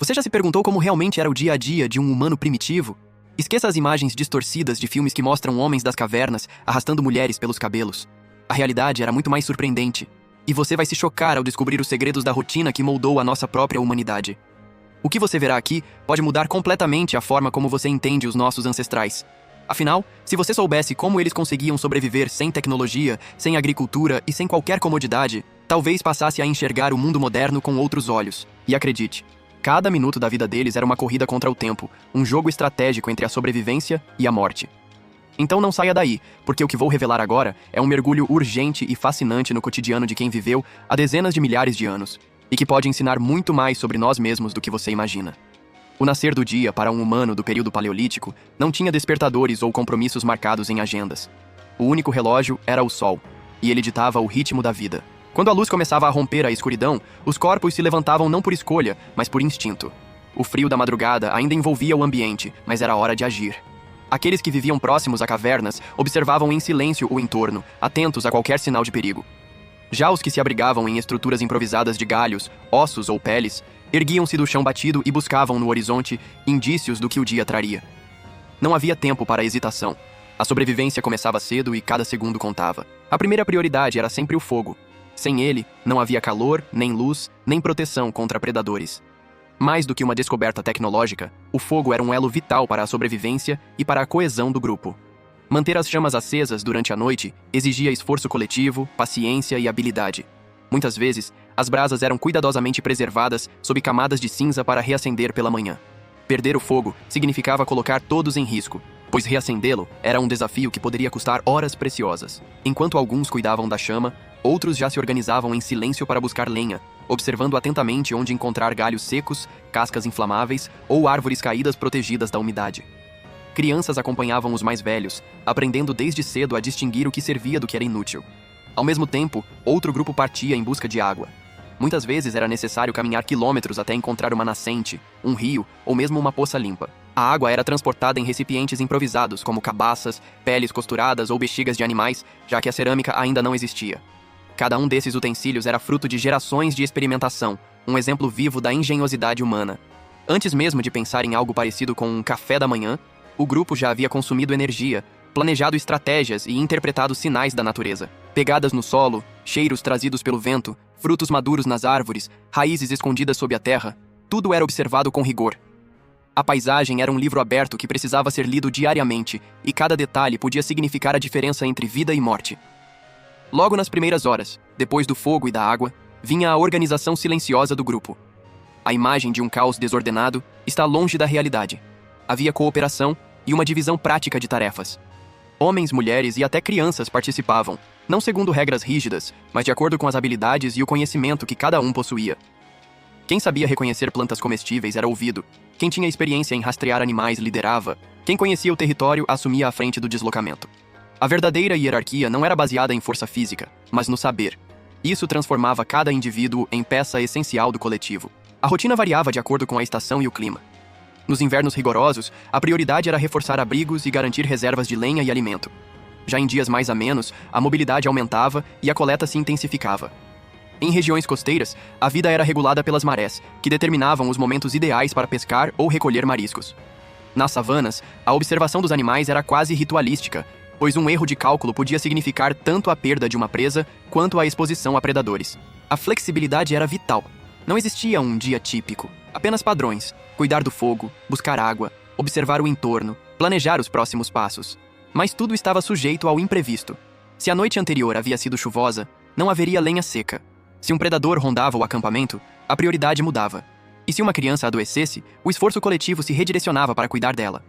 Você já se perguntou como realmente era o dia a dia de um humano primitivo? Esqueça as imagens distorcidas de filmes que mostram homens das cavernas arrastando mulheres pelos cabelos. A realidade era muito mais surpreendente. E você vai se chocar ao descobrir os segredos da rotina que moldou a nossa própria humanidade. O que você verá aqui pode mudar completamente a forma como você entende os nossos ancestrais. Afinal, se você soubesse como eles conseguiam sobreviver sem tecnologia, sem agricultura e sem qualquer comodidade, talvez passasse a enxergar o mundo moderno com outros olhos. E acredite, cada minuto da vida deles era uma corrida contra o tempo, um jogo estratégico entre a sobrevivência e a morte. Então não saia daí, porque o que vou revelar agora é um mergulho urgente e fascinante no cotidiano de quem viveu há dezenas de milhares de anos, e que pode ensinar muito mais sobre nós mesmos do que você imagina. O nascer do dia para um humano do período paleolítico não tinha despertadores ou compromissos marcados em agendas. O único relógio era o sol, e ele ditava o ritmo da vida. Quando a luz começava a romper a escuridão, os corpos se levantavam não por escolha, mas por instinto. O frio da madrugada ainda envolvia o ambiente, mas era hora de agir. Aqueles que viviam próximos a cavernas observavam em silêncio o entorno, atentos a qualquer sinal de perigo. Já os que se abrigavam em estruturas improvisadas de galhos, ossos ou peles, erguiam-se do chão batido e buscavam no horizonte indícios do que o dia traria. Não havia tempo para hesitação. A sobrevivência começava cedo e cada segundo contava. A primeira prioridade era sempre o fogo. Sem ele, não havia calor, nem luz, nem proteção contra predadores. Mais do que uma descoberta tecnológica, o fogo era um elo vital para a sobrevivência e para a coesão do grupo. Manter as chamas acesas durante a noite exigia esforço coletivo, paciência e habilidade. Muitas vezes, as brasas eram cuidadosamente preservadas sob camadas de cinza para reacender pela manhã. Perder o fogo significava colocar todos em risco, pois reacendê-lo era um desafio que poderia custar horas preciosas. Enquanto alguns cuidavam da chama, outros já se organizavam em silêncio para buscar lenha, observando atentamente onde encontrar galhos secos, cascas inflamáveis ou árvores caídas protegidas da umidade. Crianças acompanhavam os mais velhos, aprendendo desde cedo a distinguir o que servia do que era inútil. Ao mesmo tempo, outro grupo partia em busca de água. Muitas vezes era necessário caminhar quilômetros até encontrar uma nascente, um rio ou mesmo uma poça limpa. A água era transportada em recipientes improvisados, como cabaças, peles costuradas ou bexigas de animais, já que a cerâmica ainda não existia. Cada um desses utensílios era fruto de gerações de experimentação, um exemplo vivo da engenhosidade humana. Antes mesmo de pensar em algo parecido com um café da manhã, o grupo já havia consumido energia, planejado estratégias e interpretado sinais da natureza. Pegadas no solo, cheiros trazidos pelo vento, frutos maduros nas árvores, raízes escondidas sob a terra, tudo era observado com rigor. A paisagem era um livro aberto que precisava ser lido diariamente, e cada detalhe podia significar a diferença entre vida e morte. Logo nas primeiras horas, depois do fogo e da água, vinha a organização silenciosa do grupo. A imagem de um caos desordenado está longe da realidade. Havia cooperação e uma divisão prática de tarefas. Homens, mulheres e até crianças participavam, não segundo regras rígidas, mas de acordo com as habilidades e o conhecimento que cada um possuía. Quem sabia reconhecer plantas comestíveis era ouvido. Quem tinha experiência em rastrear animais liderava. Quem conhecia o território assumia a frente do deslocamento. A verdadeira hierarquia não era baseada em força física, mas no saber. Isso transformava cada indivíduo em peça essencial do coletivo. A rotina variava de acordo com a estação e o clima. Nos invernos rigorosos, a prioridade era reforçar abrigos e garantir reservas de lenha e alimento. Já em dias mais amenos, a mobilidade aumentava e a coleta se intensificava. Em regiões costeiras, a vida era regulada pelas marés, que determinavam os momentos ideais para pescar ou recolher mariscos. Nas savanas, a observação dos animais era quase ritualística, pois um erro de cálculo podia significar tanto a perda de uma presa quanto a exposição a predadores. A flexibilidade era vital. Não existia um dia típico, apenas padrões: cuidar do fogo, buscar água, observar o entorno, planejar os próximos passos. Mas tudo estava sujeito ao imprevisto. Se a noite anterior havia sido chuvosa, não haveria lenha seca. Se um predador rondava o acampamento, a prioridade mudava. E se uma criança adoecesse, o esforço coletivo se redirecionava para cuidar dela.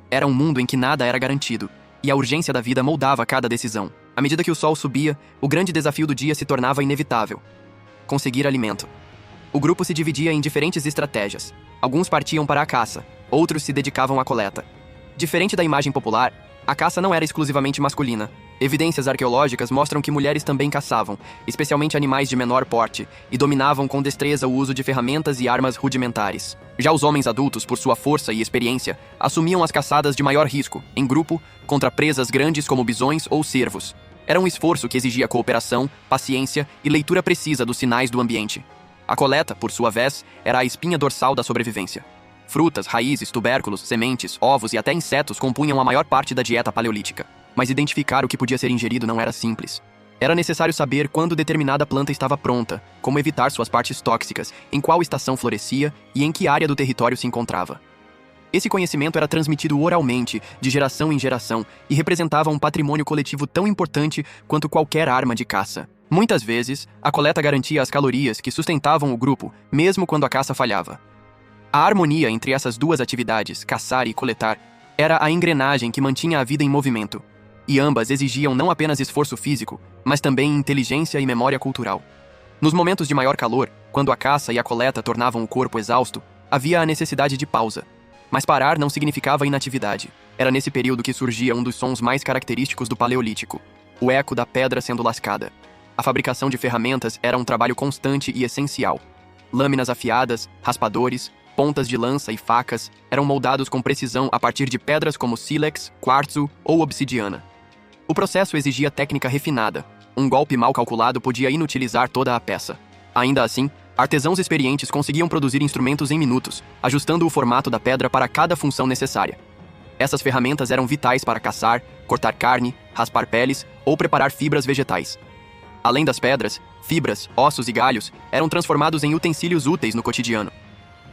Era um mundo em que nada era garantido, e a urgência da vida moldava cada decisão. À medida que o sol subia, o grande desafio do dia se tornava inevitável: conseguir alimento. O grupo se dividia em diferentes estratégias. Alguns partiam para a caça, outros se dedicavam à coleta. Diferente da imagem popular, a caça não era exclusivamente masculina. Evidências arqueológicas mostram que mulheres também caçavam, especialmente animais de menor porte, e dominavam com destreza o uso de ferramentas e armas rudimentares. Já os homens adultos, por sua força e experiência, assumiam as caçadas de maior risco, em grupo, contra presas grandes como bisões ou cervos. Era um esforço que exigia cooperação, paciência e leitura precisa dos sinais do ambiente. A coleta, por sua vez, era a espinha dorsal da sobrevivência. Frutas, raízes, tubérculos, sementes, ovos e até insetos compunham a maior parte da dieta paleolítica. Mas identificar o que podia ser ingerido não era simples. Era necessário saber quando determinada planta estava pronta, como evitar suas partes tóxicas, em qual estação florescia e em que área do território se encontrava. Esse conhecimento era transmitido oralmente, de geração em geração, e representava um patrimônio coletivo tão importante quanto qualquer arma de caça. Muitas vezes, a coleta garantia as calorias que sustentavam o grupo, mesmo quando a caça falhava. A harmonia entre essas duas atividades, caçar e coletar, era a engrenagem que mantinha a vida em movimento. E ambas exigiam não apenas esforço físico, mas também inteligência e memória cultural. Nos momentos de maior calor, quando a caça e a coleta tornavam o corpo exausto, havia a necessidade de pausa. Mas parar não significava inatividade. Era nesse período que surgia um dos sons mais característicos do Paleolítico: o eco da pedra sendo lascada. A fabricação de ferramentas era um trabalho constante e essencial. Lâminas afiadas, raspadores, pontas de lança e facas eram moldados com precisão a partir de pedras como sílex, quartzo ou obsidiana. O processo exigia técnica refinada. Um golpe mal calculado podia inutilizar toda a peça. Ainda assim, artesãos experientes conseguiam produzir instrumentos em minutos, ajustando o formato da pedra para cada função necessária. Essas ferramentas eram vitais para caçar, cortar carne, raspar peles ou preparar fibras vegetais. Além das pedras, fibras, ossos e galhos eram transformados em utensílios úteis no cotidiano.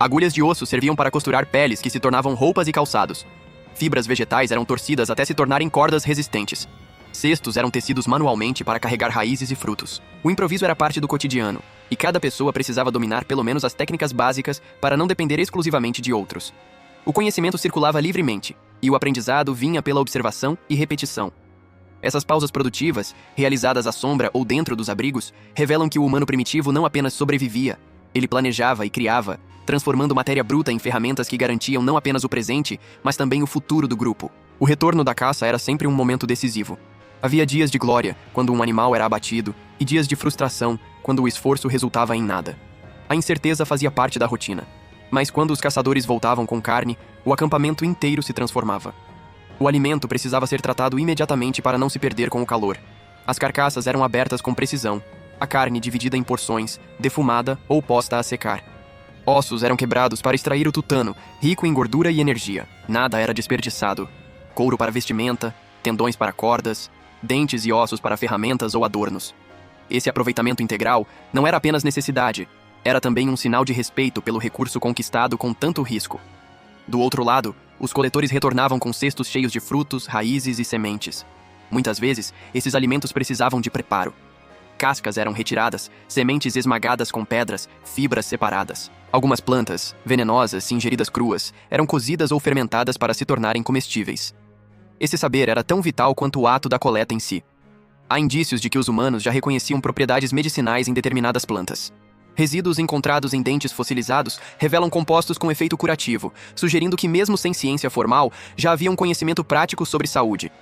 Agulhas de osso serviam para costurar peles que se tornavam roupas e calçados. Fibras vegetais eram torcidas até se tornarem cordas resistentes. Cestos eram tecidos manualmente para carregar raízes e frutos. O improviso era parte do cotidiano, e cada pessoa precisava dominar pelo menos as técnicas básicas para não depender exclusivamente de outros. O conhecimento circulava livremente, e o aprendizado vinha pela observação e repetição. Essas pausas produtivas, realizadas à sombra ou dentro dos abrigos, revelam que o humano primitivo não apenas sobrevivia, ele planejava e criava, transformando matéria bruta em ferramentas que garantiam não apenas o presente, mas também o futuro do grupo. O retorno da caça era sempre um momento decisivo. Havia dias de glória, quando um animal era abatido, e dias de frustração, quando o esforço resultava em nada. A incerteza fazia parte da rotina. Mas quando os caçadores voltavam com carne, o acampamento inteiro se transformava. O alimento precisava ser tratado imediatamente para não se perder com o calor. As carcaças eram abertas com precisão, a carne dividida em porções, defumada ou posta a secar. Ossos eram quebrados para extrair o tutano, rico em gordura e energia. Nada era desperdiçado. Couro para vestimenta, tendões para cordas, dentes e ossos para ferramentas ou adornos. Esse aproveitamento integral não era apenas necessidade, era também um sinal de respeito pelo recurso conquistado com tanto risco. Do outro lado, os coletores retornavam com cestos cheios de frutos, raízes e sementes. Muitas vezes, esses alimentos precisavam de preparo. Cascas eram retiradas, sementes esmagadas com pedras, fibras separadas. Algumas plantas, venenosas se ingeridas cruas, eram cozidas ou fermentadas para se tornarem comestíveis. Esse saber era tão vital quanto o ato da coleta em si. Há indícios de que os humanos já reconheciam propriedades medicinais em determinadas plantas. Resíduos encontrados em dentes fossilizados revelam compostos com efeito curativo, sugerindo que mesmo sem ciência formal, já havia um conhecimento prático sobre saúde.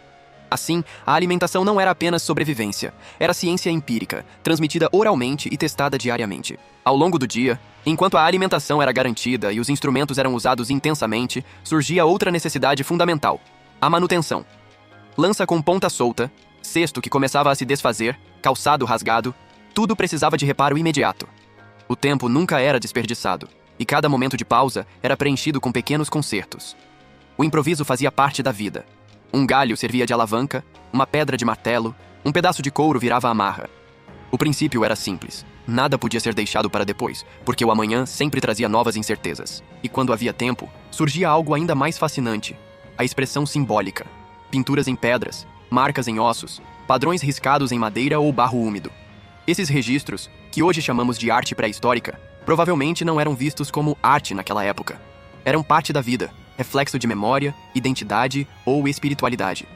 Assim, a alimentação não era apenas sobrevivência, era ciência empírica, transmitida oralmente e testada diariamente. Ao longo do dia, enquanto a alimentação era garantida e os instrumentos eram usados intensamente, surgia outra necessidade fundamental: a manutenção. Lança com ponta solta, cesto que começava a se desfazer, calçado rasgado, tudo precisava de reparo imediato. O tempo nunca era desperdiçado, e cada momento de pausa era preenchido com pequenos consertos. O improviso fazia parte da vida. Um galho servia de alavanca, uma pedra de martelo, um pedaço de couro virava amarra. O princípio era simples. Nada podia ser deixado para depois, porque o amanhã sempre trazia novas incertezas. E quando havia tempo, surgia algo ainda mais fascinante: a expressão simbólica. Pinturas em pedras, marcas em ossos, padrões riscados em madeira ou barro úmido. Esses registros, que hoje chamamos de arte pré-histórica, provavelmente não eram vistos como arte naquela época. Eram parte da vida, reflexo de memória, identidade ou espiritualidade.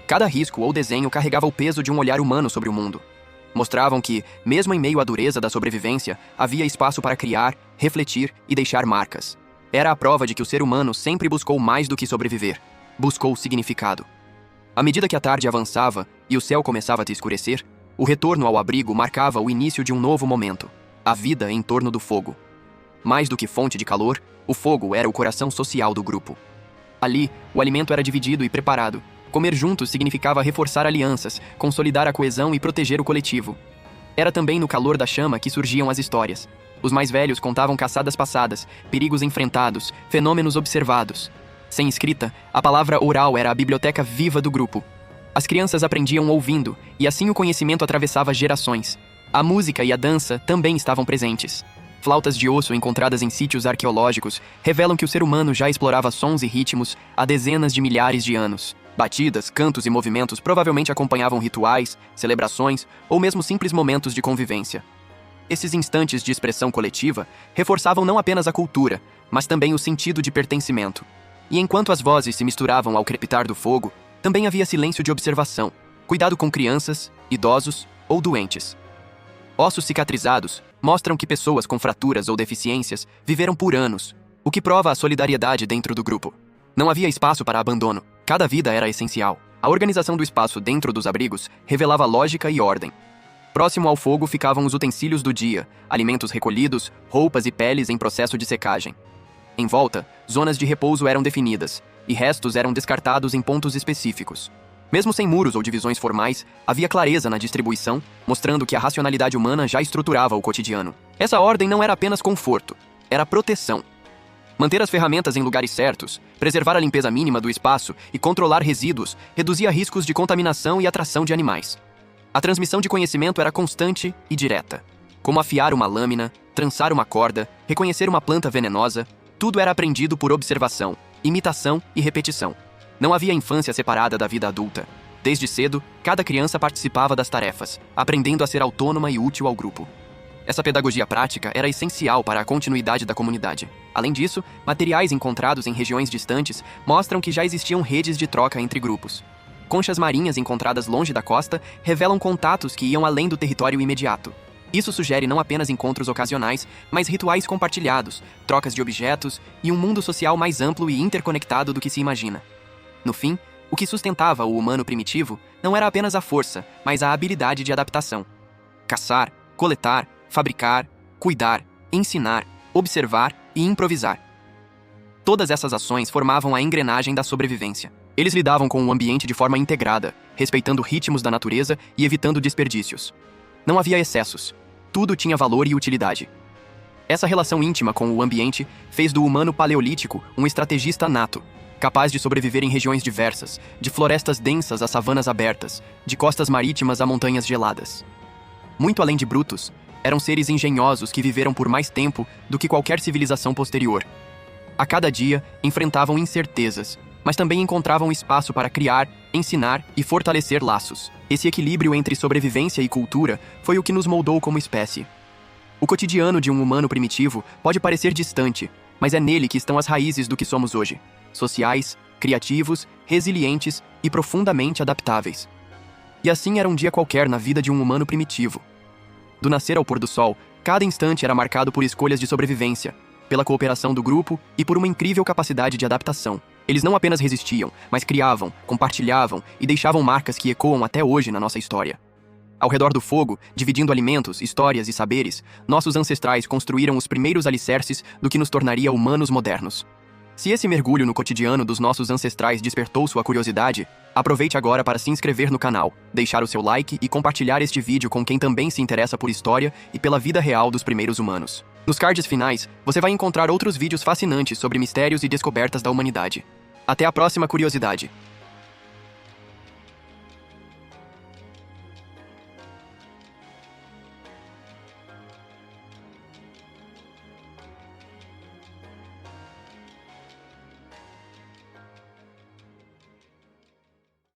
Cada risco ou desenho carregava o peso de um olhar humano sobre o mundo. Mostravam que, mesmo em meio à dureza da sobrevivência, havia espaço para criar, refletir e deixar marcas. Era a prova de que o ser humano sempre buscou mais do que sobreviver. Buscou significado. À medida que a tarde avançava e o céu começava a escurecer, o retorno ao abrigo marcava o início de um novo momento: a vida em torno do fogo. Mais do que fonte de calor, o fogo era o coração social do grupo. Ali, o alimento era dividido e preparado. Comer juntos significava reforçar alianças, consolidar a coesão e proteger o coletivo. Era também no calor da chama que surgiam as histórias. Os mais velhos contavam caçadas passadas, perigos enfrentados, fenômenos observados. Sem escrita, a palavra oral era a biblioteca viva do grupo. As crianças aprendiam ouvindo, e assim o conhecimento atravessava gerações. A música e a dança também estavam presentes. Flautas de osso encontradas em sítios arqueológicos revelam que o ser humano já explorava sons e ritmos há dezenas de milhares de anos. Batidas, cantos e movimentos provavelmente acompanhavam rituais, celebrações ou mesmo simples momentos de convivência. Esses instantes de expressão coletiva reforçavam não apenas a cultura, mas também o sentido de pertencimento. E enquanto as vozes se misturavam ao crepitar do fogo, também havia silêncio de observação, cuidado com crianças, idosos ou doentes. Ossos cicatrizados mostram que pessoas com fraturas ou deficiências viveram por anos, o que prova a solidariedade dentro do grupo. Não havia espaço para abandono, cada vida era essencial. A organização do espaço dentro dos abrigos revelava lógica e ordem. Próximo ao fogo ficavam os utensílios do dia, alimentos recolhidos, roupas e peles em processo de secagem. Em volta, zonas de repouso eram definidas, e restos eram descartados em pontos específicos. Mesmo sem muros ou divisões formais, havia clareza na distribuição, mostrando que a racionalidade humana já estruturava o cotidiano. Essa ordem não era apenas conforto, era proteção. Manter as ferramentas em lugares certos, preservar a limpeza mínima do espaço e controlar resíduos reduzia riscos de contaminação e atração de animais. A transmissão de conhecimento era constante e direta. Como afiar uma lâmina, trançar uma corda, reconhecer uma planta venenosa, tudo era aprendido por observação, imitação e repetição. Não havia infância separada da vida adulta. Desde cedo, cada criança participava das tarefas, aprendendo a ser autônoma e útil ao grupo. Essa pedagogia prática era essencial para a continuidade da comunidade. Além disso, materiais encontrados em regiões distantes mostram que já existiam redes de troca entre grupos. Conchas marinhas encontradas longe da costa revelam contatos que iam além do território imediato. Isso sugere não apenas encontros ocasionais, mas rituais compartilhados, trocas de objetos e um mundo social mais amplo e interconectado do que se imagina. No fim, o que sustentava o humano primitivo não era apenas a força, mas a habilidade de adaptação. Caçar, coletar, fabricar, cuidar, ensinar, observar e improvisar. Todas essas ações formavam a engrenagem da sobrevivência. Eles lidavam com o ambiente de forma integrada, respeitando ritmos da natureza e evitando desperdícios. Não havia excessos. Tudo tinha valor e utilidade. Essa relação íntima com o ambiente fez do humano paleolítico um estrategista nato, capaz de sobreviver em regiões diversas, de florestas densas a savanas abertas, de costas marítimas a montanhas geladas. Muito além de brutos, eram seres engenhosos que viveram por mais tempo do que qualquer civilização posterior. A cada dia, enfrentavam incertezas, mas também encontravam espaço para criar, ensinar e fortalecer laços. Esse equilíbrio entre sobrevivência e cultura foi o que nos moldou como espécie. O cotidiano de um humano primitivo pode parecer distante, mas é nele que estão as raízes do que somos hoje. Sociais, criativos, resilientes e profundamente adaptáveis. E assim era um dia qualquer na vida de um humano primitivo. Do nascer ao pôr do sol, cada instante era marcado por escolhas de sobrevivência, pela cooperação do grupo e por uma incrível capacidade de adaptação. Eles não apenas resistiam, mas criavam, compartilhavam e deixavam marcas que ecoam até hoje na nossa história. Ao redor do fogo, dividindo alimentos, histórias e saberes, nossos ancestrais construíram os primeiros alicerces do que nos tornaria humanos modernos. Se esse mergulho no cotidiano dos nossos ancestrais despertou sua curiosidade, aproveite agora para se inscrever no canal, deixar o seu like e compartilhar este vídeo com quem também se interessa por história e pela vida real dos primeiros humanos. Nos cards finais, você vai encontrar outros vídeos fascinantes sobre mistérios e descobertas da humanidade. Até a próxima curiosidade!